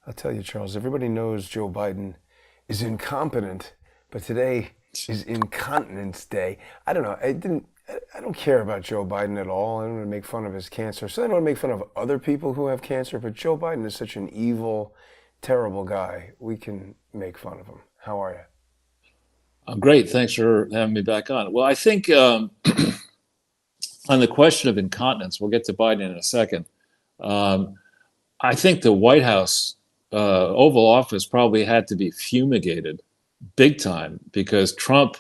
I'll tell you, Charles, everybody knows Joe Biden is incompetent, but today is Incontinence Day. I don't know. I don't care about Joe Biden at all. I don't want to make fun of his cancer. So I don't want to make fun of other people who have cancer, but Joe Biden is such an evil, terrible guy. We can make fun of him. How are you? Great. Thanks for having me back on. Well, I think on the question of incontinence, we'll get to Biden in a second. Um, I think the White House, Oval Office, probably had to be fumigated big time because Trump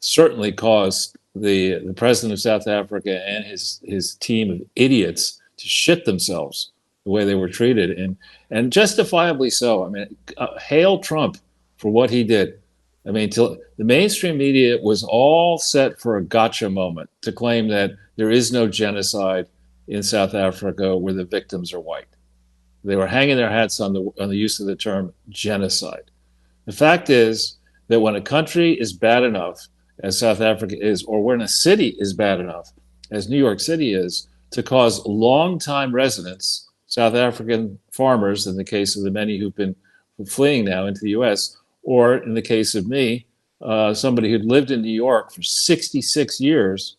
certainly caused the president of South Africa and his team of idiots to shit themselves the way they were treated, and justifiably so. I mean, hail Trump for what he did. I mean, till the mainstream media was all set for a gotcha moment to claim that there is no genocide in South Africa where the victims are white. They were hanging their hats on the use of the term genocide. The fact is that when a country is bad enough, as South Africa is, or when a city is bad enough, as New York City is, to cause longtime residents, South African farmers, in the case of the many who've been fleeing now into the US, or in the case of me, somebody who'd lived in New York for 66 years,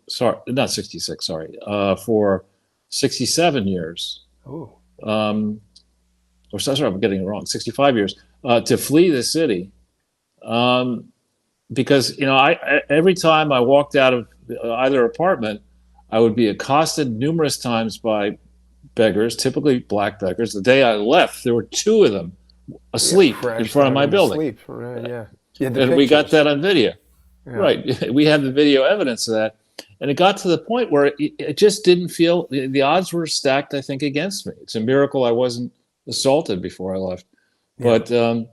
sorry, not 66, sorry, for 67 years, Oh, um, or sorry, I'm getting it wrong, 65 years, to flee the city. Um, because every time I walked out of either apartment, I would be accosted numerous times by beggars, typically black beggars. The day I left, there were two of them yeah, asleep in crashed front of out my in the building, sleep. Right, yeah. Yeah, the and we got pictures. that on video. Yeah. Right, we have the video evidence of that, and it got to the point where it just didn't feel the odds were stacked. I think against me. It's a miracle I wasn't assaulted before I left, Yeah. but.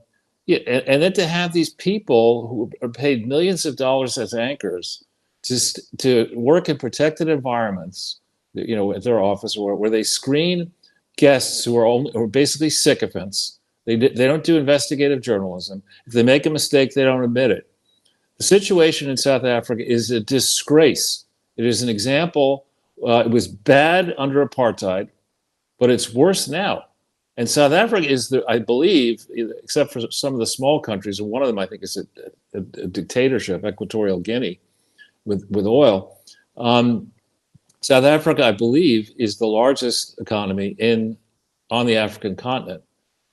Yeah, and then to have these people who are paid millions of dollars as anchors to work in protected environments, at their office, or where they screen guests who are basically sycophants. They don't do investigative journalism. If they make a mistake, they don't admit it. The situation in South Africa is a disgrace. It is an example. It was bad under apartheid, but it's worse now. And South Africa is, I believe, except for some of the small countries, and one of them I think is a dictatorship, Equatorial Guinea, with oil. Um, South Africa, I believe, is the largest economy on the African continent.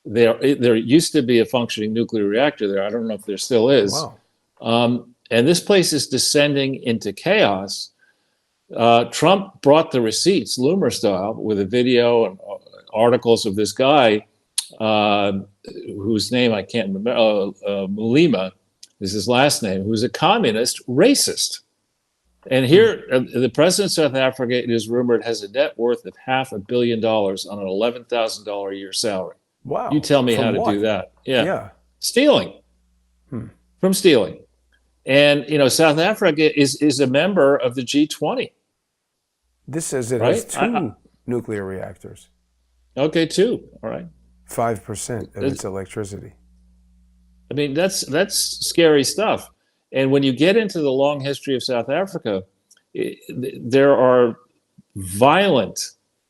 There used to be a functioning nuclear reactor there. I don't know if there still Oh, is. wow. And this place is descending into chaos. Trump brought the receipts, Loomer style, with a video and articles of this guy uh, whose name I can't remember, Malema is his last name, who's a communist racist. And Hmm. here, the president of South Africa, it is rumored, has a net worth of $500 million on an $11,000 a year salary. You Wow. tell me how From to do what? that. Yeah, Yeah. stealing Hmm. from stealing. And South Africa is a member of the G20, This says it has right? two nuclear reactors, Okay, too. All right. 5% of its electricity. I mean, that's scary stuff. And when you get into the long history of South Africa, there are violent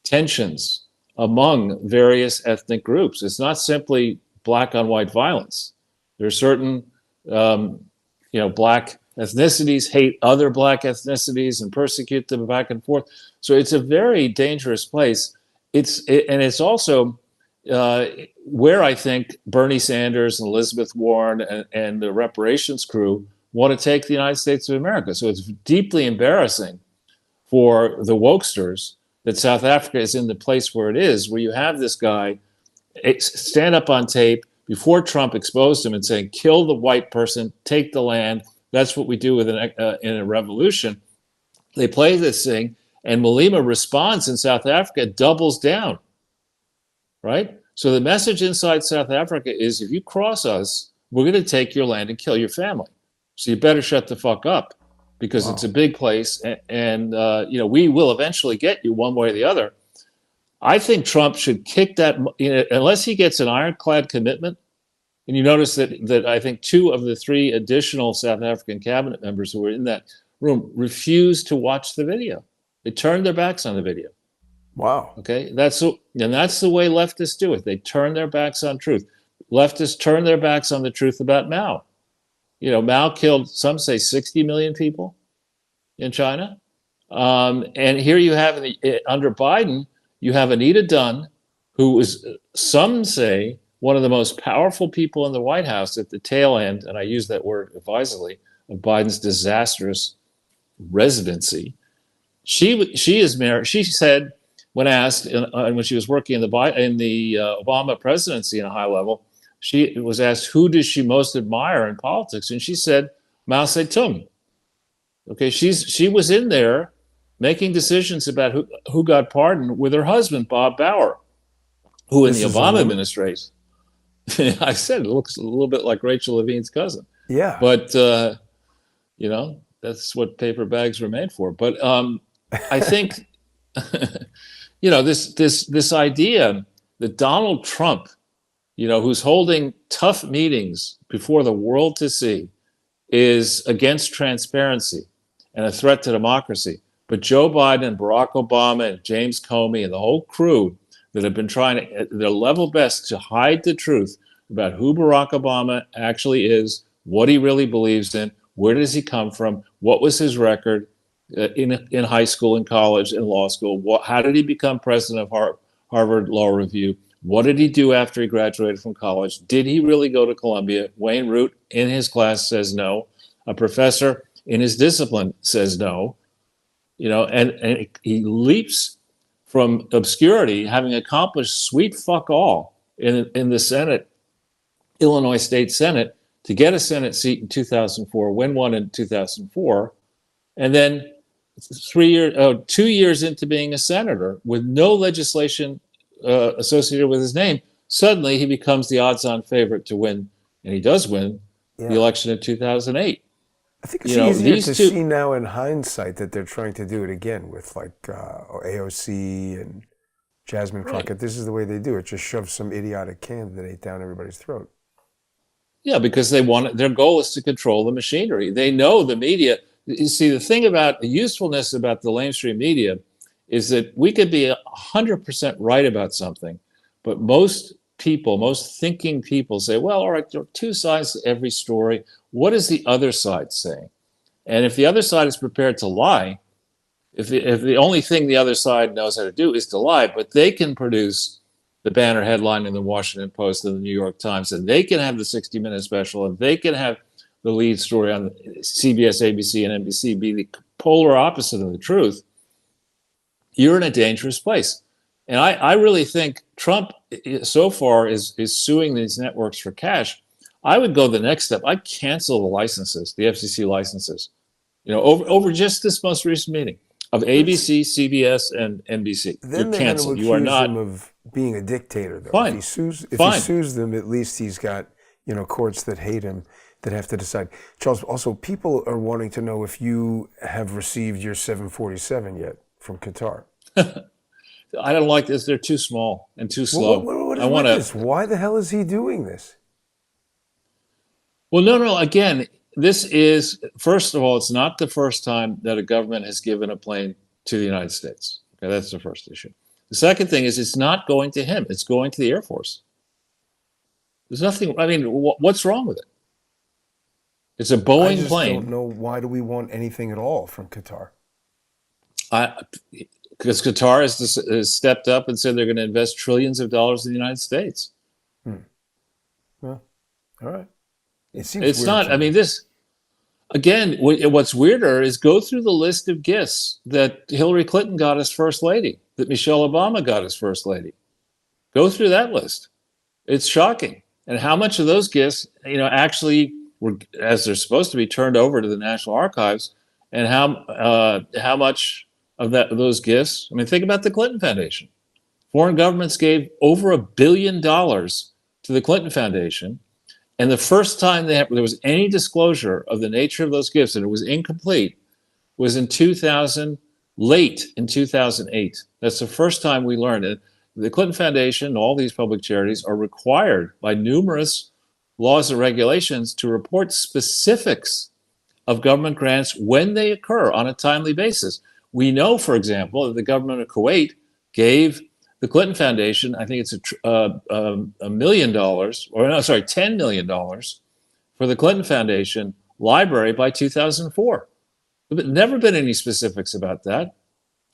tensions among various ethnic groups. It's not simply black on white violence. There are certain, um, black ethnicities hate other black ethnicities and persecute them back and forth. So it's a very dangerous place. And it's also uh, where I think Bernie Sanders and Elizabeth Warren and the reparations crew want to take the United States of America. So it's deeply embarrassing for the wokesters that South Africa is in the place where it is, where you have this guy stand up on tape before Trump exposed him and saying, kill the white person, take the land. That's what we do in a revolution. They play this thing, and Malema responds in South Africa, doubles down, right? So the message inside South Africa is if you cross us, we're going to take your land and kill your family. So you better shut the fuck up because it's a Wow. big place and we will eventually get you one way or the other. I think Trump should kick that, unless he gets an ironclad commitment. And you notice that I think two of the three additional South African cabinet members who were in that room refused to watch the video. They turned their backs on the video. Wow. Okay, that's the way leftists do it. They turn their backs on truth. Leftists turn their backs on the truth about Mao. Mao killed, some say, 60 million people in China. And here you have, under Biden, you have Anita Dunn, who was, some say, one of the most powerful people in the White House at the tail end, and I use that word advisedly, of Biden's disastrous residency. She is married. She said, when asked, when she was working in the Obama presidency in a high level, she was asked, who does she most admire in politics? And she said, Mao Zedong. Okay, she was in there making decisions about who got pardoned with her husband, Bob Bauer, who in the Obama administration, I said it looks a little bit like Rachel Levine's cousin. Yeah. But, that's what paper bags were made for. But I think, this idea that Donald Trump, who's holding tough meetings before the world to see, is against transparency and a threat to democracy. But Joe Biden and Barack Obama and James Comey and the whole crew that have been trying their level best to hide the truth about who Barack Obama actually is, what he really believes in, where does he come from, what was his record in high school and college and law school, how did he become president of Harvard Law Review, what did he do after he graduated from college, did he really go to Columbia? Wayne Root in his class says no. A professor in his discipline says no. And he leaps from obscurity, having accomplished sweet fuck all in the Senate, Illinois State Senate, to get a Senate seat in 2004, win one in 2004, and then 2 years into being a senator with no legislation associated with his name, suddenly he becomes the odds-on favorite to win, and he does win the election in 2008. I think it's easier to see now in hindsight that they're trying to do it again with AOC and Jasmine Crockett. This is the way they do it. Just shove some idiotic candidate down everybody's throat. Yeah, because their goal is to control the machinery. They know the media. You see, the thing about the usefulness about the mainstream media is that we could be 100% right about something, but most thinking people say, well, all right, there are two sides to every story. What is the other side saying? And if the other side is prepared to lie, if the only thing the other side knows how to do is to lie, but they can produce the banner headline in the Washington Post and the New York Times, and they can have the 60-minute special, and they can have the lead story on CBS, ABC, and NBC be the polar opposite of the truth, you're in a dangerous place. And I really think Trump so far is suing these networks for cash. I would go the next step. I'd cancel the licenses, the FCC licenses, over just this most recent meeting of ABC, CBS, and NBC. Then you're canceled. You are not him of being a dictator, though. Fine. If he sues them, at least he's got courts that hate him that have to decide. Charles, also people are wanting to know if you have received your 747 yet from Qatar. I don't like this. They're too small and too slow. What is this? Why the hell is he doing this? Well, no. Again, this is, first of all, it's not the first time that a government has given a plane to the United States. Okay, that's the first issue. The second thing is it's not going to him. It's going to the Air Force. There's nothing, what's wrong with it? It's a Boeing plane. I don't know, why do we want anything at all from Qatar? Because Qatar has stepped up and said they're going to invest trillions of dollars in the United States. Well, all right. It's not, again, what's weirder is go through the list of gifts that Hillary Clinton got as First Lady, that Michelle Obama got as First Lady. Go through that list. It's shocking. And how much of those gifts, actually were, as they're supposed to be, turned over to the National Archives, and how much of those gifts, think about the Clinton Foundation. Foreign governments gave over $1 billion to the Clinton Foundation. And the first time there was any disclosure of the nature of those gifts, and it was incomplete, was late in 2008. That's the first time we learned it. The Clinton Foundation and all these public charities are required by numerous laws and regulations to report specifics of government grants when they occur on a timely basis. We know, for example, that the government of Kuwait gave the Clinton Foundation, I think it's $1 million, or no, sorry, $10 million for the Clinton Foundation library by 2004. There's never been any specifics about that.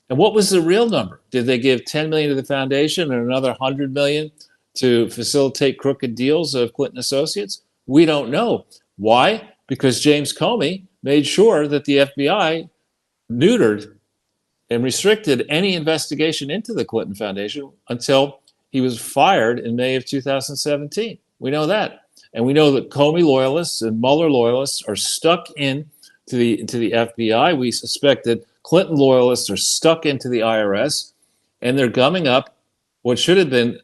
And what was the real number? Did they give 10 million to the foundation and another 100 million to facilitate crooked deals of Clinton associates? We don't know. Why? Because James Comey made sure that the FBI neutered and restricted any investigation into the Clinton Foundation until he was fired in May of 2017. We know that. And we know that Comey loyalists and Mueller loyalists are stuck into the FBI. We suspect that Clinton loyalists are stuck into the IRS, and they're gumming up what should have been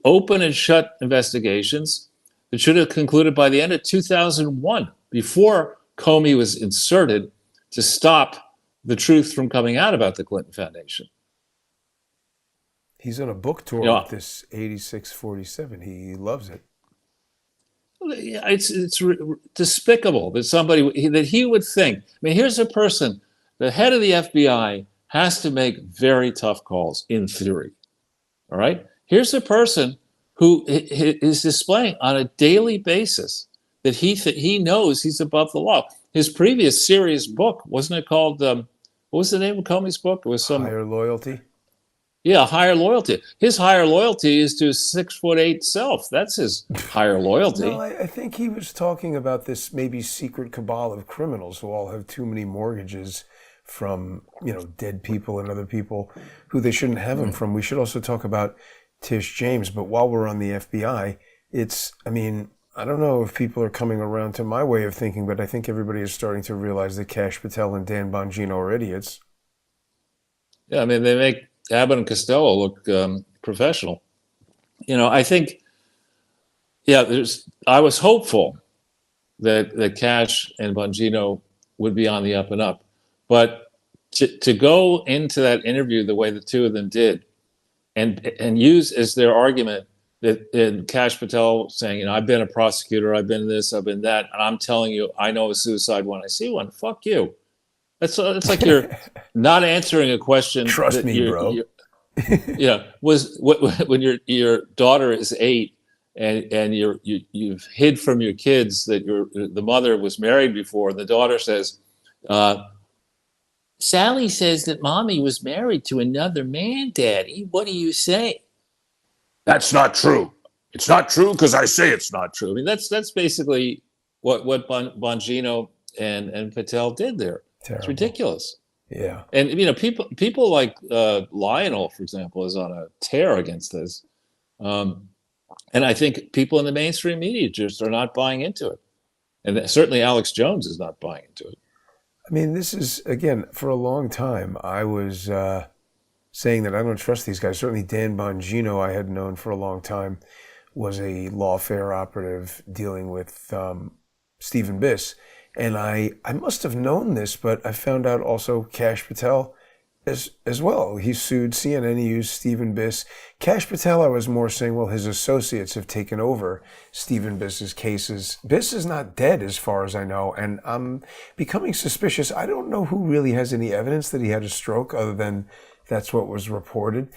open and shut investigations that should have concluded by the end of 2001, before Comey was inserted to stop the truth from coming out about the Clinton Foundation. He's on a book tour with this 8647. He loves it. It's despicable that somebody, that he would think. I mean, here's a person, the head of the FBI has to make very tough calls in theory. All right. Here's a person who is displaying on a daily basis that he knows he's above the law. His previous serious book, wasn't it called, what was the name of Comey's book? It was some Higher Loyalty. Yeah, higher loyalty. His higher loyalty is to his 6'8" self. That's his higher loyalty. No, I think he was talking about this maybe secret cabal of criminals who all have too many mortgages from, dead people and other people who they shouldn't have them from. We should also talk about Tish James. But while we're on the FBI, I don't know if people are coming around to my way of thinking, but I think everybody is starting to realize that Kash Patel and Dan Bongino are idiots. Yeah, they make Abbott and Costello look professional. I think, I was hopeful that Kash and Bongino would be on the up and up. But to go into that interview the way the two of them did and use as their argument that Kash Patel saying, I've been a prosecutor, I've been this, I've been that, and I'm telling you, I know a suicide when I see one. Fuck you. It's like you're not answering a question. Trust me, bro. When your daughter is 8 and you've hid from your kids that the mother was married before, and the daughter says, Sally says that mommy was married to another man, Daddy. What do you say? That's not true. It's not true because I say it's not true. That's basically what Bongino and Patel did there. Terrible. It's ridiculous. Yeah. And people like Lionel, for example, is on a tear against this. And I think people in the mainstream media just are not buying into it. And certainly Alex Jones is not buying into it. This is, again, for a long time, I was saying that I don't trust these guys. Certainly Dan Bongino, I had known for a long time, was a lawfare operative dealing with Steven Biss. And I must have known this, but I found out also Kash Patel as well. He sued CNN, he used Steven Biss. Kash Patel, I was more saying, well, his associates have taken over Steven Biss's cases. Biss is not dead as far as I know, and I'm becoming suspicious. I don't know who really has any evidence that he had a stroke other than that's what was reported.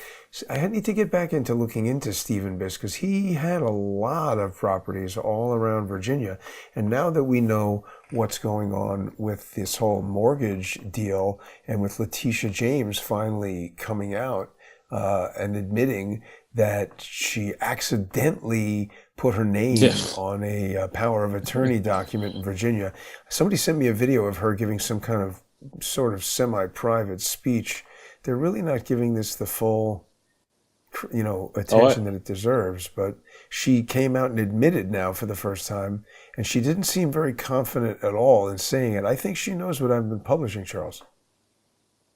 I need to get back into looking into Steven Biss because he had a lot of properties all around Virginia. And now that we know what's going on with this whole mortgage deal and with Letitia James finally coming out and admitting that she accidentally put her name on a power of attorney document in Virginia. Somebody sent me a video of her giving some kind of sort of semi-private speech. They're really not giving this the full, attention that it deserves. But she came out and admitted now for the first time, and she didn't seem very confident at all in saying it. I think she knows what I've been publishing, Charles.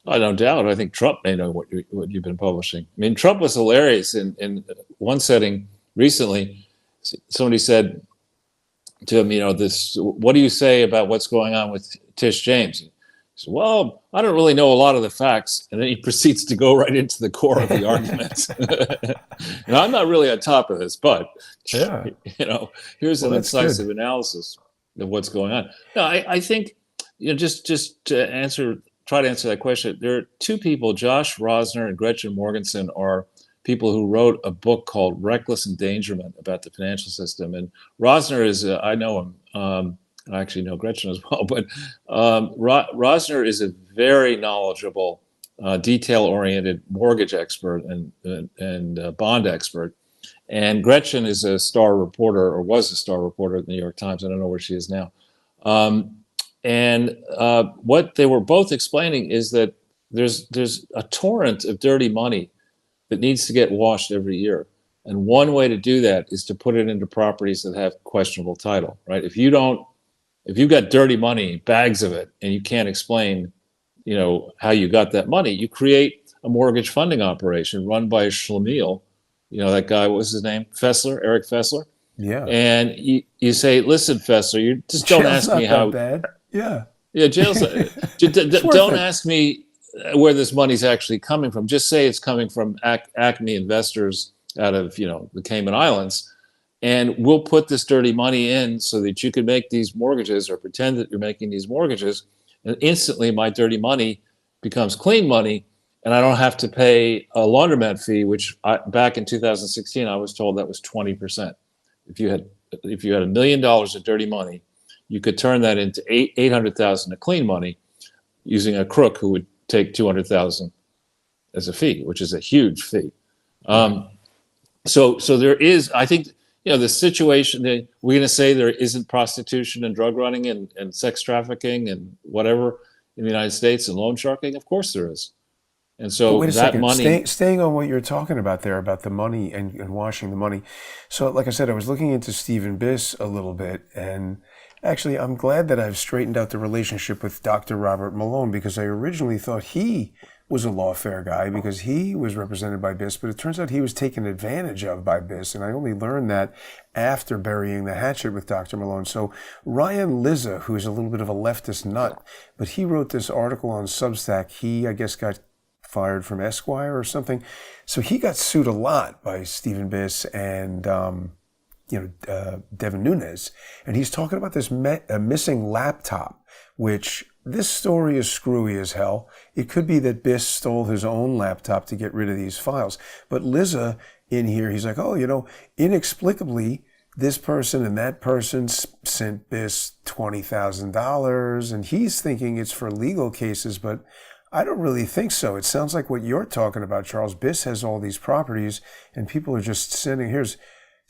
I don't doubt. I think Trump may know what you've been publishing. Trump was hilarious in one setting recently. Somebody said to him, what do you say about what's going on with Tish James? He said, well, I don't really know a lot of the facts. And then he proceeds to go right into the core of the argument. Now, I'm not really on top of this, but, here's an incisive analysis of what's going on. No, I think, just to answer try to answer that question. There are two people, Josh Rosner and Gretchen Morgenson, are people who wrote a book called Reckless Endangerment about the financial system. And Rosner is, I know him. I actually know Gretchen as well, but Rosner is a very knowledgeable, detail-oriented mortgage expert and bond expert. And Gretchen is a star reporter, or was a star reporter at the New York Times. I don't know where she is now. And what they were both explaining is that there's a torrent of dirty money that needs to get washed every year. And one way to do that is to put it into properties that have questionable title, right? If you've got dirty money, bags of it, and you can't explain, how you got that money, you create a mortgage funding operation run by a schlemiel. That guy, what was his name? Eric Fessler. Yeah. And you say, listen, Fessler, you just don't ask me how bad. Yeah. Yeah, jail's don't ask me where this money's actually coming from. Just say it's coming from Acme investors out of, the Cayman Islands. And we'll put this dirty money in so that you can make these mortgages or pretend that you're making these mortgages. And instantly my dirty money becomes clean money. And I don't have to pay a laundromat fee, which back in 2016, I was told that was 20%. If you had $1 million of dirty money, you could turn that into $800,000 of clean money using a crook who would take $200,000 as a fee, which is a huge fee. So there is, I think, the situation that we're going to say there isn't prostitution and drug running and sex trafficking and whatever in the United States and loan sharking. Of course there is. And so wait a that second. money. Staying on what you're talking about there, about the money and washing the money. So, like I said, I was looking into Steven Biss a little bit, and actually, I'm glad that I've straightened out the relationship with Dr. Robert Malone, because I originally thought he was a lawfare guy because he was represented by Biss, but it turns out he was taken advantage of by Biss, and I only learned that after burying the hatchet with Dr. Malone. So Ryan Lizza, who's a little bit of a leftist nut, but he wrote this article on Substack. He, I guess, got fired from Esquire or something. So he got sued a lot by Steven Biss and Devin Nunes. And he's talking about this missing laptop, which this story is screwy as hell. It could be that Biss stole his own laptop to get rid of these files. But Lizza in here, he's like, inexplicably, this person and that person sent Biss $20,000, and he's thinking it's for legal cases, but I don't really think so. It sounds like what you're talking about, Charles. Biss has all these properties, and people are just sending. He's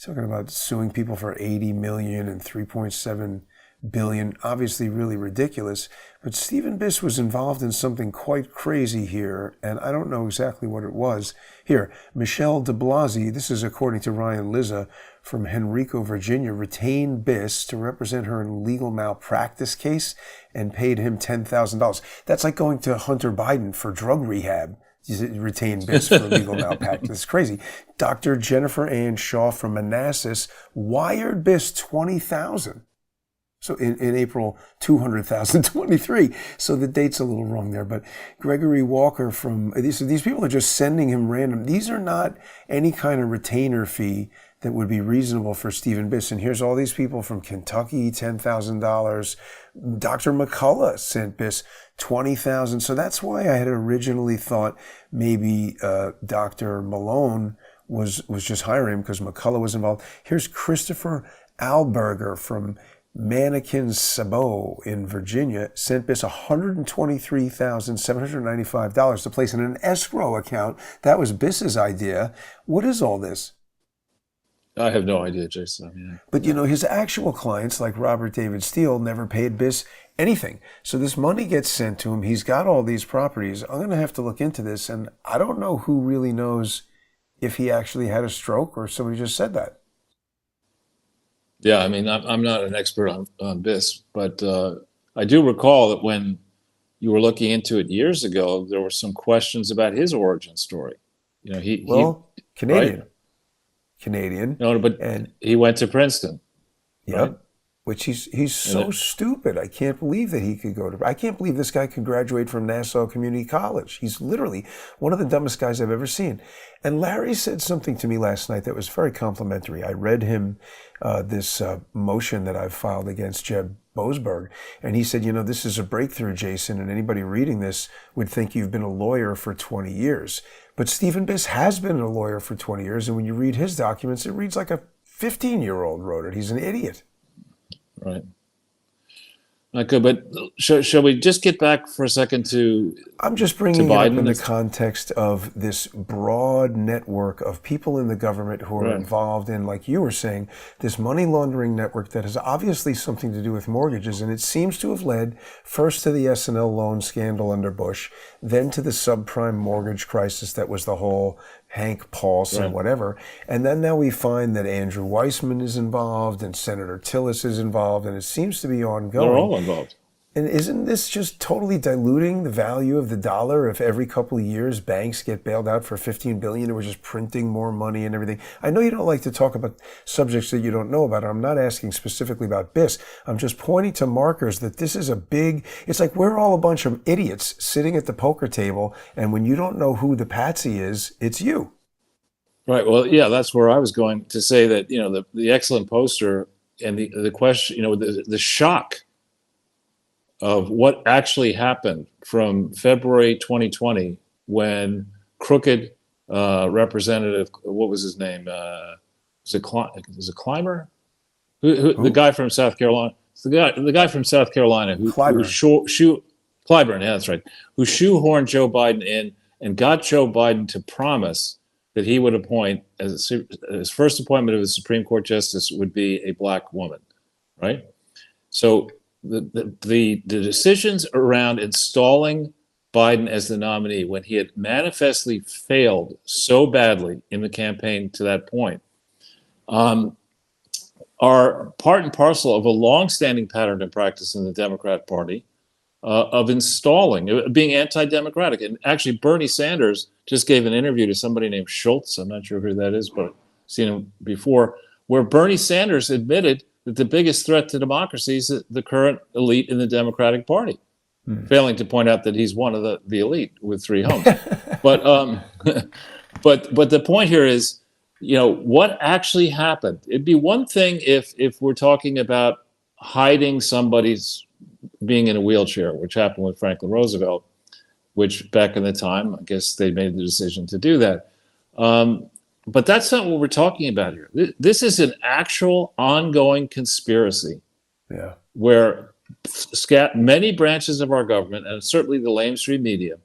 talking about suing people for $80 million and $3.7 billion. Obviously, really ridiculous. But Steven Biss was involved in something quite crazy here, and I don't know exactly what it was. Here, Michelle de Blasi, this is according to Ryan Lizza from Henrico, Virginia, retained Biss to represent her in a legal malpractice case and paid him $10,000. That's like going to Hunter Biden for drug rehab. Retain Biss for legal malpractice. It's crazy. Dr. Jennifer Ann Shaw from Manassas wired Biss $20,000. So in April, 200,023. So the date's a little wrong there. But Gregory Walker from, these people are just sending him random. These are not any kind of retainer fee that would be reasonable for Steven Biss. And here's all these people from Kentucky, $10,000. Dr. McCullough sent Biss $20,000. So that's why I had originally thought maybe Dr. Malone was just hiring him because McCullough was involved. Here's Christopher Alberger from Mannequin Sabot in Virginia, sent Biss $123,795 to place in an escrow account. That was Biss's idea. What is all this? I have no idea, Jason. Yeah. But, his actual clients, like Robert David Steele, never paid Biss anything. So this money gets sent to him. He's got all these properties. I'm going to have to look into this, and I don't know who really knows if he actually had a stroke or somebody just said that. Yeah, I mean, I'm not an expert on Biss, but I do recall that when you were looking into it years ago, there were some questions about his origin story. Canadian. Right? Canadian. No, but he went to Princeton. Yep. Right? Which he's so stupid. I can't believe that he could I can't believe this guy could graduate from Nassau Community College. He's literally one of the dumbest guys I've ever seen. And Larry said something to me last night that was very complimentary. I read him this motion that I've filed against Jeb Boasberg, and he said, this is a breakthrough, Jason, and anybody reading this would think you've been a lawyer for 20 years. But Steven Biss has been a lawyer for 20 years, and when you read his documents, it reads like a 15-year-old wrote it. He's an idiot. Right. Okay, but shall we just get back for a second to I'm just bringing it Biden? up in the context of this broad network of people in the government who are involved in, like you were saying, this money laundering network that has obviously something to do with mortgages. And it seems to have led first to the S&L loan scandal under Bush, then to the subprime mortgage crisis that was the whole Hank Paulson and whatever. And then now we find that Andrew Weissman is involved and Senator Tillis is involved, and it seems to be ongoing. They're all involved. And isn't this just totally diluting the value of the dollar if every couple of years banks get bailed out for $15 billion and we're just printing more money and everything? I know you don't like to talk about subjects that you don't know about. I'm not asking specifically about Biss. I'm just pointing to markers that this is it's like we're all a bunch of idiots sitting at the poker table, and when you don't know who the patsy is, it's you. Right. Well, yeah, that's where I was going to say that, the excellent poster and the question, the shock of what actually happened from February 2020 when crooked representative, what was his name? Was it Clymer? The guy from South Carolina. The guy from South Carolina who Clyburn, yeah, that's right. Who shoehorned Joe Biden in and got Joe Biden to promise that he would appoint, as his first appointment of a Supreme Court justice would be a black woman, right? So the decisions around installing Biden as the nominee when he had manifestly failed so badly in the campaign to that point are part and parcel of a longstanding pattern and practice in the Democrat Party of being anti-democratic. And actually, Bernie Sanders just gave an interview to somebody named Schultz. I'm not sure who that is, but I've seen him before, where Bernie Sanders admitted that the biggest threat to democracy is the current elite in the Democratic Party, failing to point out that he's one of the elite with 3 homes. but the point here is, what actually happened? It'd be one thing if we're talking about hiding somebody's being in a wheelchair, which happened with Franklin Roosevelt, which back in the time, I guess they made the decision to do that. But that's not what we're talking about here. This is an actual ongoing conspiracy where many branches of our government, and certainly the mainstream media,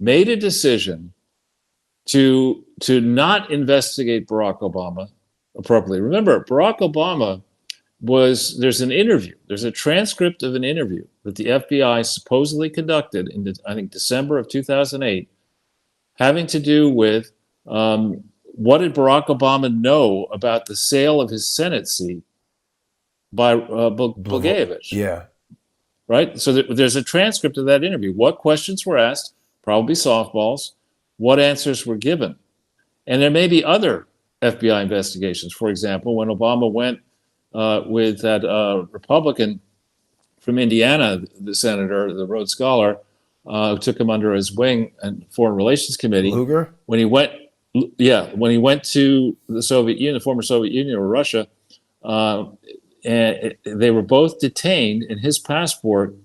made a decision to not investigate Barack Obama appropriately. Remember, Barack Obama there's an interview, there's a transcript of an interview that the FBI supposedly conducted in, I think, December of 2008, having to do with what did Barack Obama know about the sale of his Senate seat by Blagojevich? Yeah. Right? So there's a transcript of that interview. What questions were asked, probably softballs, what answers were given. And there may be other FBI investigations. For example, when Obama went with that Republican from Indiana, the senator, the Rhodes Scholar, who took him under his wing and Foreign Relations Committee. Lugar? When he went to the Soviet Union, the former Soviet Union or Russia, and they were both detained, and his passport,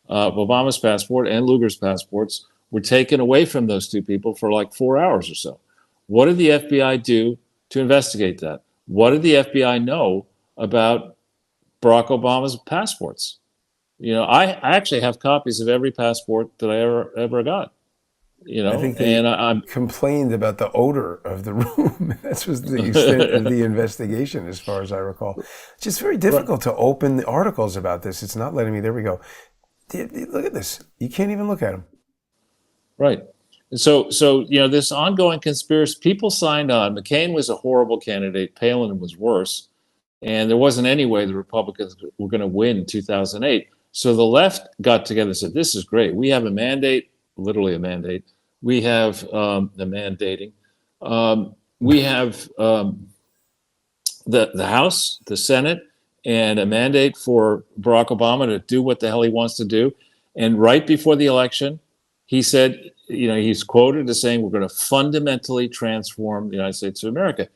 Obama's passport and Lugar's passports, were taken away from those two people for like 4 hours or so. What did the FBI do to investigate that? What did the FBI know about Barack Obama's passports? I actually have copies of every passport that I ever got. I think they complained about the odor of the room. That was the extent of the investigation, as far as I recall. It's just very difficult to open the articles about this. It's not letting me. There we go. Look at this. You can't even look at them. Right. So this ongoing conspiracy, people signed on. McCain was a horrible candidate. Palin was worse. And there wasn't any way the Republicans were going to win in 2008. So the left got together and said, this is great. We have a mandate, literally a mandate. We have the mandating. We have the House, the Senate, and a mandate for Barack Obama to do what the hell he wants to do. And right before the election, he said, he's quoted as saying, we're going to fundamentally transform the United States of America.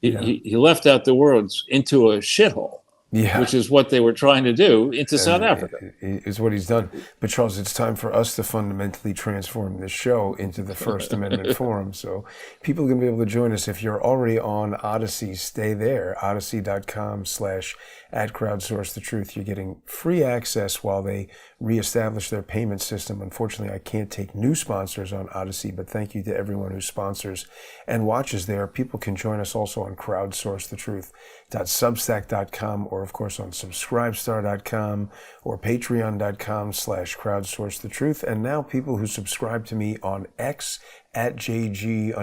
He left out the words into a shithole. Yeah. which is what they were trying to do, into South Africa. Is what he's done. But Charles, it's time for us to fundamentally transform this show into the First Amendment Forum. So people are going to be able to join us. If you're already on Odyssey, stay there. Odyssey.com/@crowdsourcethetruth. You're getting free access while they reestablish their payment system. Unfortunately, I can't take new sponsors on Odyssey, but thank you to everyone who sponsors and watches there. People can join us also on crowdsourcethetruth.substack.com, or of course on subscribestar.com or patreon.com/crowdsourcethetruth. And now people who subscribe to me on X at JG_CSTT.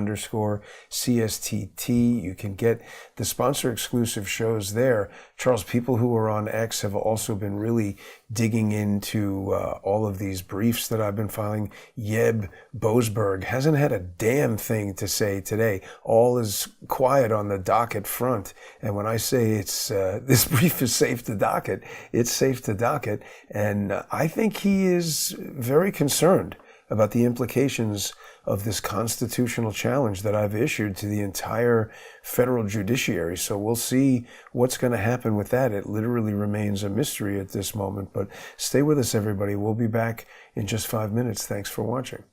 You can get the sponsor exclusive shows there. Charles, people who are on X have also been really digging into all of these briefs that I've been filing. Yeb Boasberg hasn't had a damn thing to say today. All is quiet on the docket front. And when I say it's this brief is safe to docket, it's safe to docket. And I think he is very concerned about the implications of this constitutional challenge that I've issued to the entire federal judiciary. So we'll see what's going to happen with that. It literally remains a mystery at this moment. But stay with us, everybody. We'll be back in just 5 minutes. Thanks for watching.